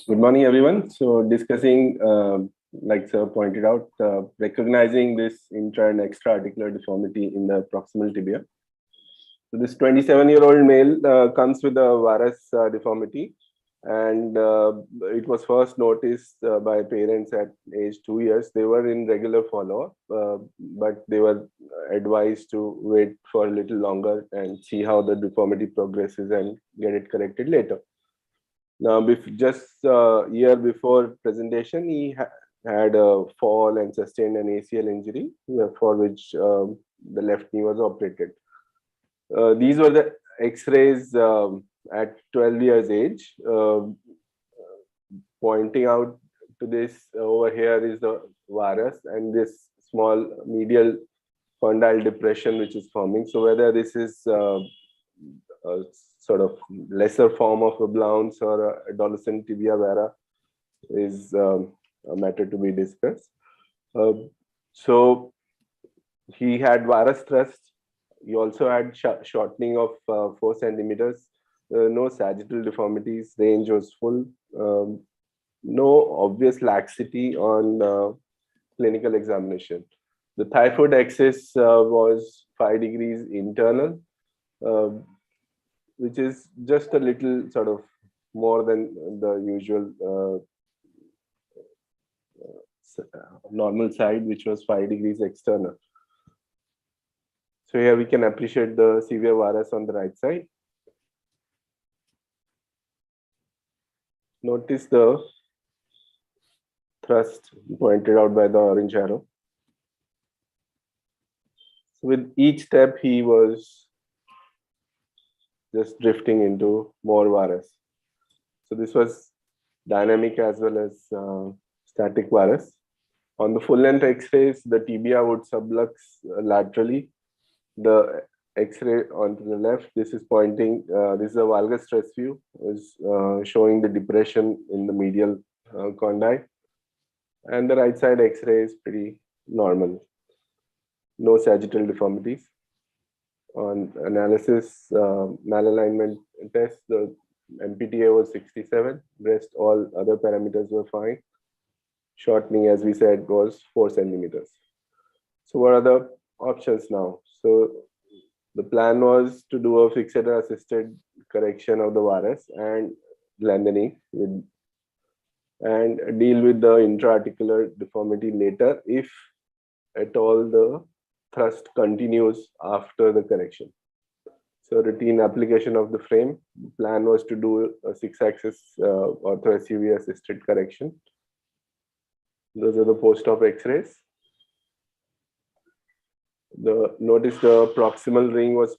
Good morning, everyone. So discussing, like Sir pointed out, recognizing this intra and extra-articular deformity in the proximal tibia. So this 27-year-old male comes with a varus deformity, and it was first noticed by parents at age 2 years. They were in regular follow-up, but they were advised to wait for a little longer and see how the deformity progresses and get it corrected later. Now, just a year before presentation, he had a fall and sustained an ACL injury, for which the left knee was operated. These were the X-rays at 12 years age. Pointing out to this over here is the varus and this small medial condyle depression which is forming. So whether this is a sort of lesser form of a Blount's or adolescent tibia vara is a matter to be discussed. So he had varus thrust. He also had shortening of 4 centimeters. No sagittal deformities. Range was full. No obvious laxity on clinical examination. The thigh foot axis was 5 degrees internal, which is just a little sort of more than the usual normal side, which was 5 degrees external. So here we can appreciate the severe varus on the right side. Notice the thrust pointed out by the orange arrow. So with each step, he was just drifting into more varus. So this was dynamic as well as static varus. On the full length X-rays, the tibia would sublux laterally. The X-ray onto the left, this is pointing, this is a valgus stress view, is showing the depression in the medial condyle. And the right side X-ray is pretty normal. No sagittal deformities. On analysis, malalignment test, the MPTA was 67. Rest all other parameters were fine. Shortening, as we said, was 4 centimeters. So what are the options now? So the plan was to do a fixator-assisted correction of the varus and lengthening and deal with the intra-articular deformity later if at all the thrust continues after the correction. So routine application of the frame. The plan was to do a 6-axis ortho SUV assisted correction. Those are the post-op X-rays. Notice the proximal ring was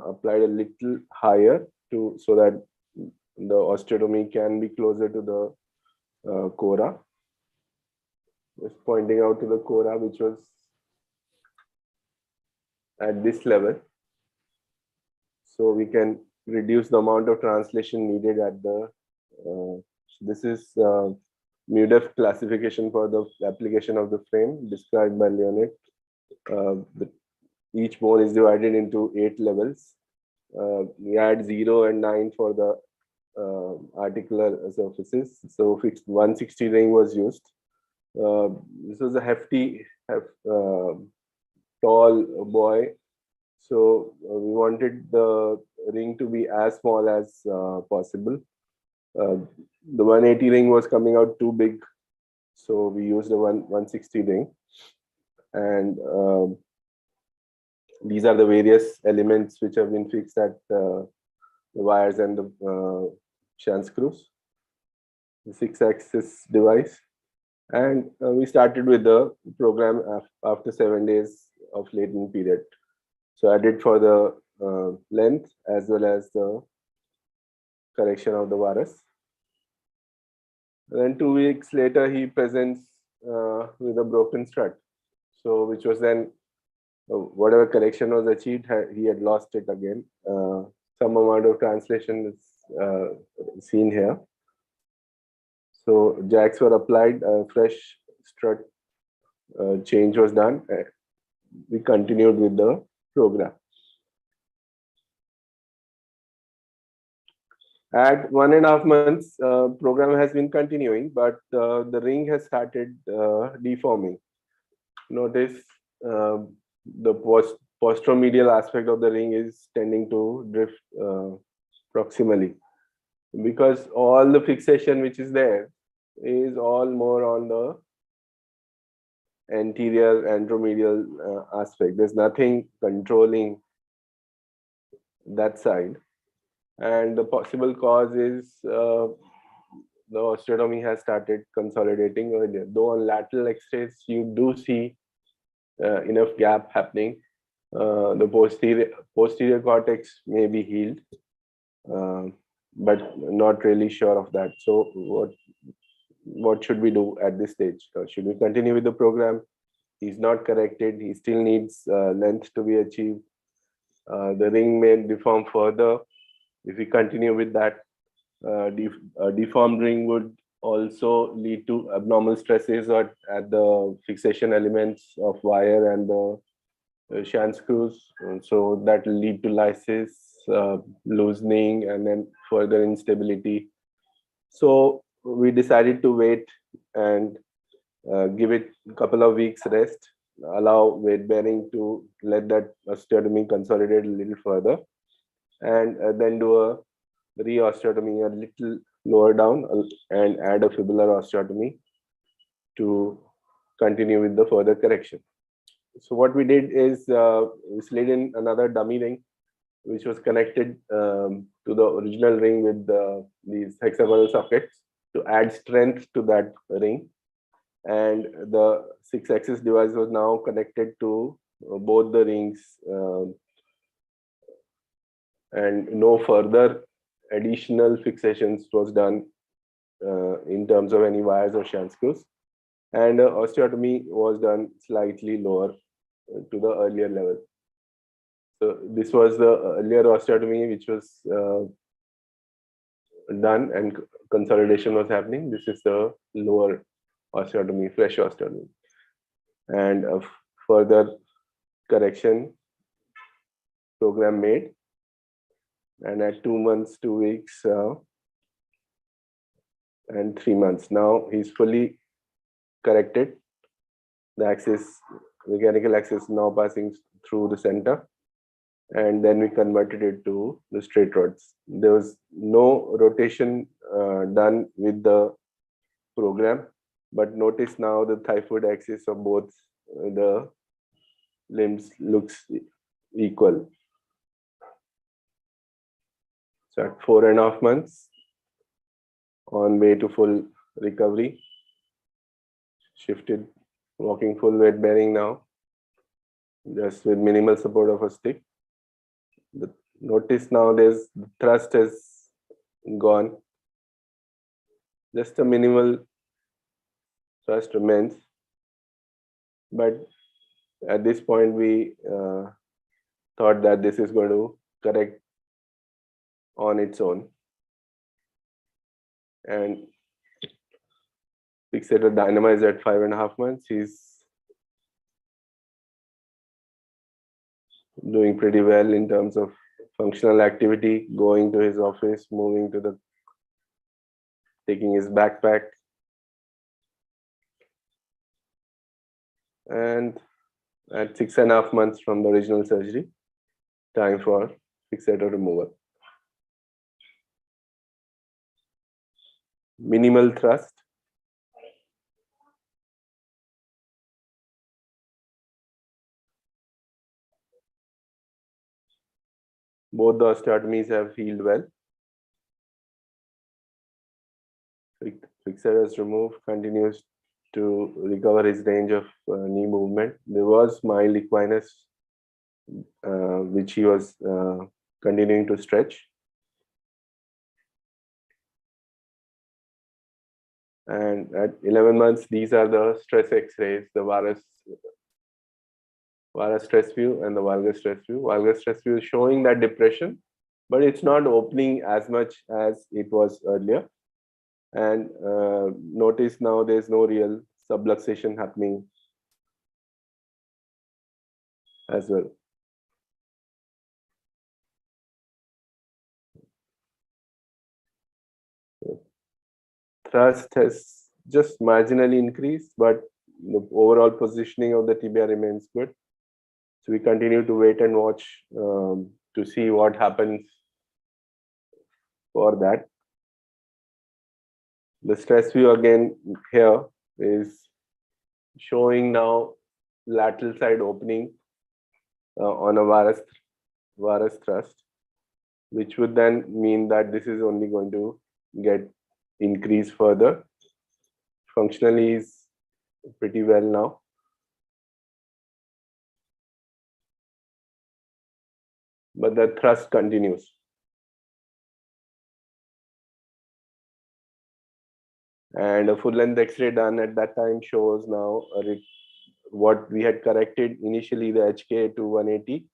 applied a little higher so that the osteotomy can be closer to the cora. Just pointing out to the cora, which was at this level, so we can reduce the amount of translation needed at the. This is MUDEF classification for the application of the frame described by Leonid. Each bone is divided into 8 levels. We add 0 and 9 for the articular surfaces. So fixed 160 ring was used. This was a hefty, tall boy. So we wanted the ring to be as small as possible. The 180 ring was coming out too big. So we used a 160 ring. And these are the various elements which have been fixed at the wires and the shank screws. The 6-axis device. And we started with the program after 7 days of latent period. So I did for the length as well as the correction of the varus. And then 2 weeks later, he presents with a broken strut. So which was then, whatever correction was achieved, he had lost it again. Some amount of translation is seen here. So jacks were applied, fresh strut change was done. We continued with the program. At 1.5 months, program has been continuing, but the ring has started deforming. Notice the posteromedial aspect of the ring is tending to drift proximally, because all the fixation which is there is all more on the anterior andromedial aspect. There's nothing controlling that side, and the possible cause is the osteotomy has started consolidating earlier. Though on lateral x-rays you do see enough gap happening, the posterior cortex may be healed, but not really sure of that. So what should we do at this stage? Should we continue with the program? He's not corrected. He still needs length to be achieved. The ring may deform further. If we continue with that, deformed ring would also lead to abnormal stresses at the fixation elements of wire and the shank screws. So that will lead to lysis, loosening, and then further instability. So we decided to wait and give it a couple of weeks rest, allow weight bearing to let that osteotomy consolidate a little further, and then do a re-osteotomy a little lower down and add a fibular osteotomy to continue with the further correction. So what we did is we slid in another dummy ring, which was connected to the original ring with these hexagonal sockets to add strength to that ring. And the 6-axis device was now connected to both the rings, and no further additional fixations was done in terms of any wires or shank screws. And osteotomy was done slightly lower to the earlier level. So this was the earlier osteotomy which was done and consolidation was happening. This is the lower osteotomy, fresh osteotomy, and a further correction program made. And at 2 months, 2 weeks, and 3 months, now he's fully corrected. The axis, mechanical axis, now passing through the center, and then we converted it to the straight rods. There was no rotation done with the program, but notice now the thigh-foot axis of both the limbs looks equal. So at 4.5 months, on way to full recovery, shifted, walking full weight bearing now, just with minimal support of a stick. Notice now the thrust has gone, just a minimal thrust remains, but at this point we thought that this is going to correct on its own, and fixator dynamized at 5.5 months. He's doing pretty well in terms of functional activity, going to his office, moving to the, taking his backpack, and at 6.5 months from the original surgery, time for fixator removal. Minimal thrust. Both the osteotomies have healed well. Fixator is removed, continues to recover his range of knee movement. There was mild equinus, which he was continuing to stretch. And at 11 months, these are the stress X-rays, the varus stress view and the valgus stress view. Valgus stress view is showing that depression, but it's not opening as much as it was earlier. And notice now there's no real subluxation happening as well. thrust has just marginally increased, but the overall positioning of the tibia remains good. So we continue to wait and watch to see what happens for that. The stress view again here is showing now lateral side opening on a varus thrust, which would then mean that this is only going to get increased further. Functionally is pretty well now. But the thrust continues. And a full length X-ray done at that time shows now what we had corrected initially, the HK to 180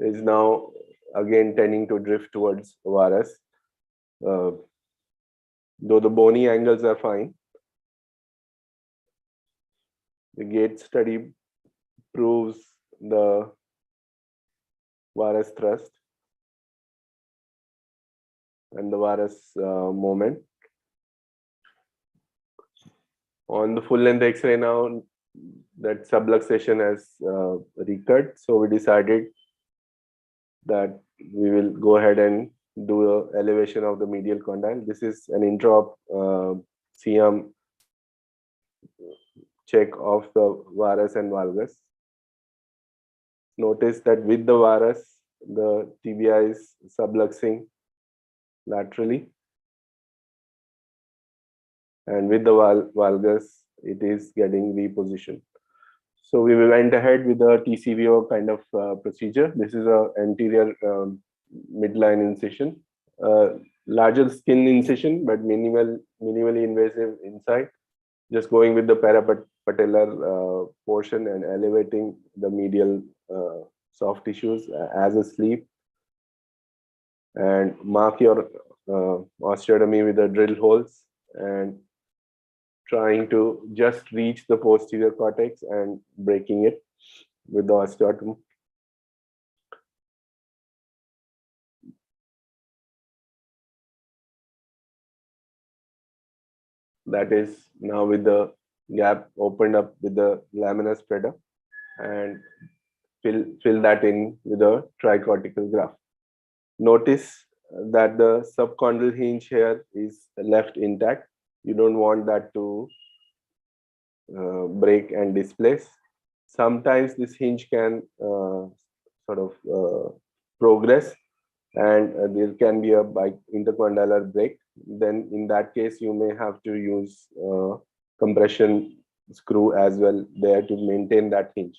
is now again tending to drift towards varus. Though the bony angles are fine. The gate study proves the varus thrust and the varus moment. On the full length X-ray now, that subluxation has recurred. So we decided that we will go ahead and do an elevation of the medial condyle. This is an intra-op CM check of the varus and valgus. Notice that with the varus, the tibia is subluxing laterally. And with the valgus, it is getting repositioned. So we went ahead with a TCVO kind of procedure. This is an anterior midline incision, larger skin incision, but minimally invasive inside. Just going with the parapatellar portion and elevating the medial soft tissues as a sleeve. And mark your osteotomy with the drill holes and trying to just reach the posterior cortex and breaking it with the osteotomy. That is now with the gap opened up with the laminar spreader and fill that in with a tricortical graft. Notice that the subchondral hinge here is left intact. You don't want that to break and displace. Sometimes this hinge can sort of progress and there can be a intercondylar break. Then in that case, you may have to use compression screw as well there to maintain that hinge.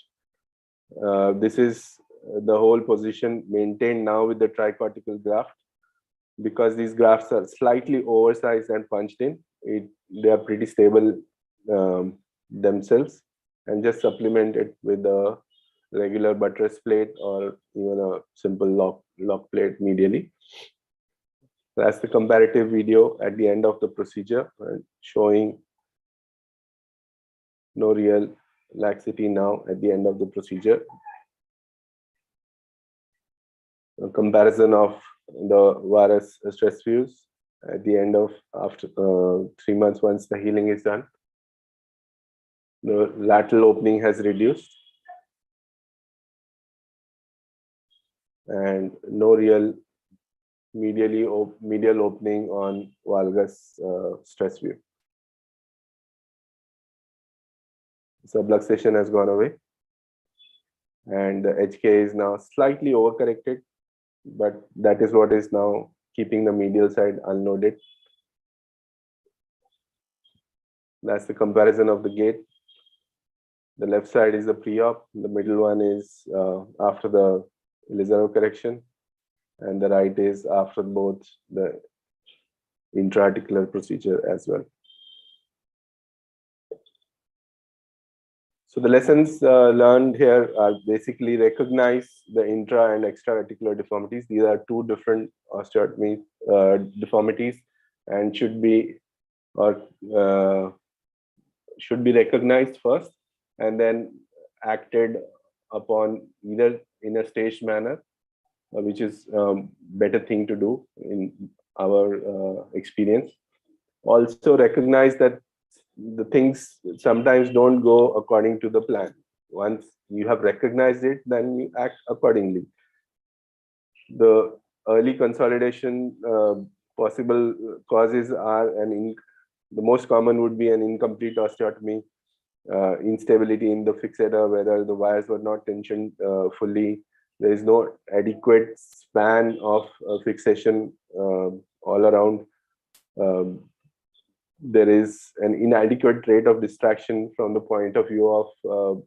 This is the whole position maintained now with the tricortical graft. Because these grafts are slightly oversized and punched in, they are pretty stable themselves, and just supplement it with a regular buttress plate or even a simple lock plate medially. That's the comparative video at the end of the procedure, showing no real laxity now at the end of the procedure. A comparison of the varus stress views at the end of after 3 months once the healing is done. The lateral opening has reduced and no real medial opening on valgus stress view. Subluxation has gone away and the HK is now slightly overcorrected, but that is what is now keeping the medial side unloaded. That's the comparison of the gait. The left side is the pre-op, the middle one is after the Lizaro correction, and the right is after both the intra-articular procedure as well. So the lessons learned here are basically recognize the intra and extra-articular deformities. These are two different osteotomy deformities and should be recognized first and then acted upon either in a staged manner, which is better thing to do in our experience, Also recognize that the things sometimes don't go according to the plan. Once you have recognized it, then you act accordingly. The early consolidation possible causes are the most common would be an incomplete osteotomy, instability in the fixator, whether the wires were not tensioned fully. There is no adequate span of fixation all around. There is an inadequate rate of distraction from the point of view of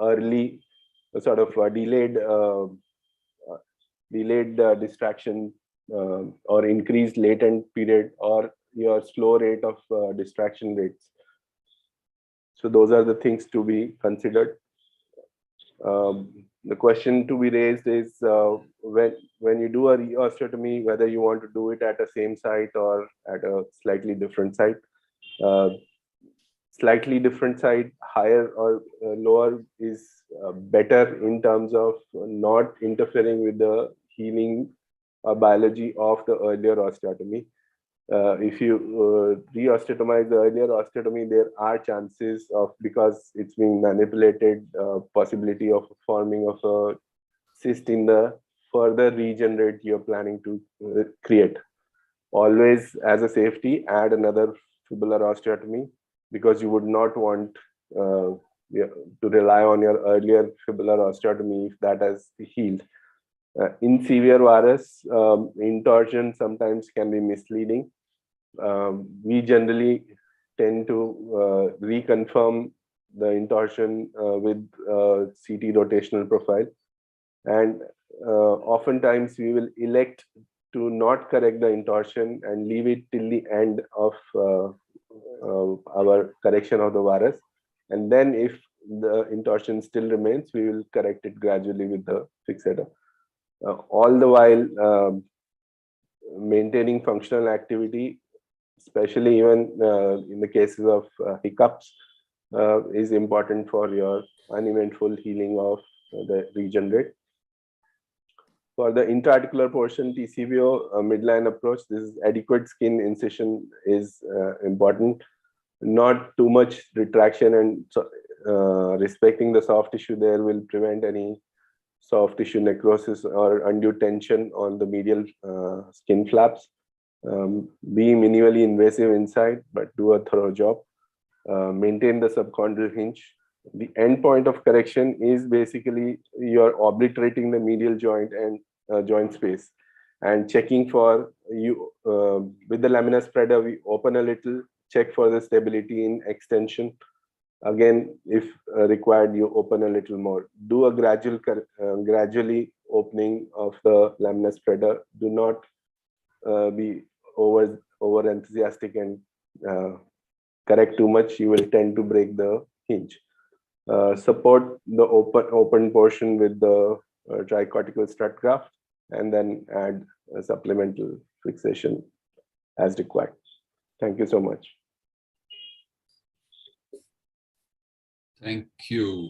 early sort of delayed distraction or increased latent period, or your slow rate of distraction rates. So those are the things to be considered. The question to be raised is when you do a reosteotomy, whether you want to do it at the same site or at a slightly different site. Slightly different site, higher or lower, is better in terms of not interfering with the healing biology of the earlier osteotomy. If you reosteotomize the earlier osteotomy, there are chances of, because it's being manipulated, possibility of forming of a cyst in the further region that you're planning to create. Always, as a safety, add another fibular osteotomy, because you would not want to rely on your earlier fibular osteotomy if that has healed. In severe varus, intorsion sometimes can be misleading. We generally tend to reconfirm the intorsion with CT rotational profile, and oftentimes we will elect to not correct the intorsion and leave it till the end of our correction of the varus, and then if the intorsion still remains, we will correct it gradually with the fixator. All the while maintaining functional activity, especially even in the cases of hiccups, is important for your uneventful healing of the region rate. For the intra-articular portion, TCVO midline approach, this is adequate skin incision is important. Not too much retraction, and respecting the soft tissue there will prevent any soft tissue necrosis or undue tension on the medial skin flaps. Be minimally invasive inside, but do a thorough job. Maintain the subchondral hinge. The end point of correction is basically you're obliterating the medial joint and joint space, and checking for you with the laminar spreader. We open a little, check for the stability in extension. Again, if required, you open a little more. Do a gradually opening of the laminar spreader. Do not be over enthusiastic and correct too much. You will tend to break the hinge. Support the open portion with the tricortical strut graft, and then add a supplemental fixation as required. Thank you so much. Thank you.